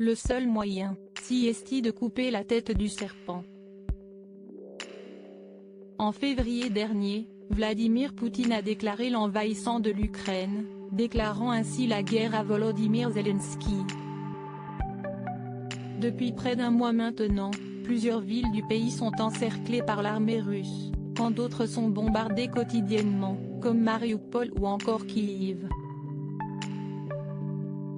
Le seul moyen, si est de couper la tête du serpent. En février dernier, Vladimir Poutine a déclaré l'envahissement de l'Ukraine, déclarant ainsi la guerre à Volodymyr Zelensky. Depuis près d'un mois maintenant, plusieurs villes du pays sont encerclées par l'armée russe, quand d'autres sont bombardées quotidiennement, comme Mariupol ou encore Kyiv.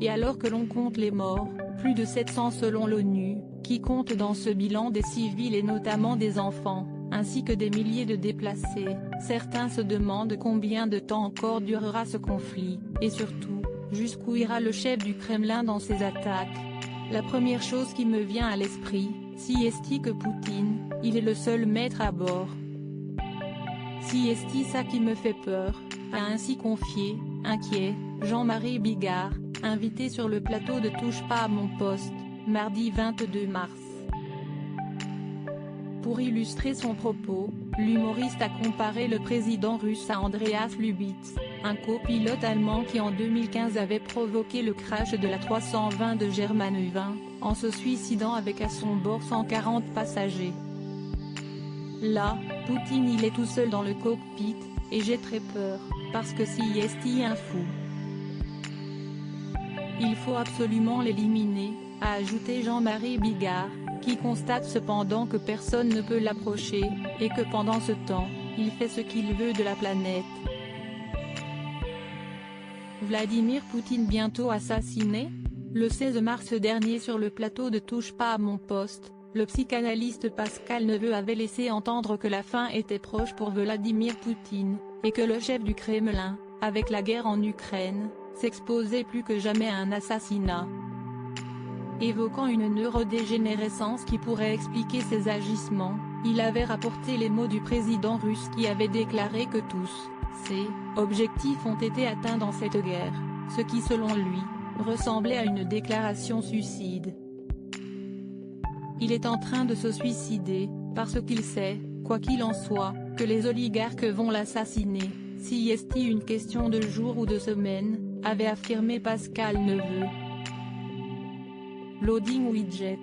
Et alors que l'on compte les morts, plus de 700 selon l'ONU, qui compte dans ce bilan des civils et notamment des enfants, ainsi que des milliers de déplacés, certains se demandent combien de temps encore durera ce conflit, et surtout, jusqu'où ira le chef du Kremlin dans ses attaques. La première chose qui me vient à l'esprit, si est que Poutine, il est le seul maître à bord. Si est ça qui me fait peur, a ainsi confié, inquiet, Jean-Marie Bigard, invité sur le plateau de Touche pas à mon poste, mardi 22 mars. Pour illustrer son propos, l'humoriste a comparé le président russe à Andreas Lubitz, un copilote allemand qui en 2015 avait provoqué le crash de la 320 de Germanwings, en se suicidant avec à son bord 140 passagers. Là, Poutine il est tout seul dans le cockpit, et j'ai très peur, parce que si est un fou. Il faut absolument l'éliminer, a ajouté Jean-Marie Bigard, qui constate cependant que personne ne peut l'approcher, et que pendant ce temps, il fait ce qu'il veut de la planète. Vladimir Poutine bientôt assassiné? Le 16 mars dernier sur le plateau de Touche pas à mon poste, le psychanalyste Pascal Neveu avait laissé entendre que la fin était proche pour Vladimir Poutine, et que le chef du Kremlin, avec la guerre en Ukraine, s'exposait plus que jamais à un assassinat. Évoquant une neurodégénérescence qui pourrait expliquer ses agissements, il avait rapporté les mots du président russe qui avait déclaré que tous ses objectifs ont été atteints dans cette guerre, ce qui selon lui, ressemblait à une déclaration suicide. Il est en train de se suicider, parce qu'il sait, quoi qu'il en soit, que les oligarques vont l'assassiner, si est une question de jours ou de semaines, avait affirmé Pascal Neveu. Loading widget.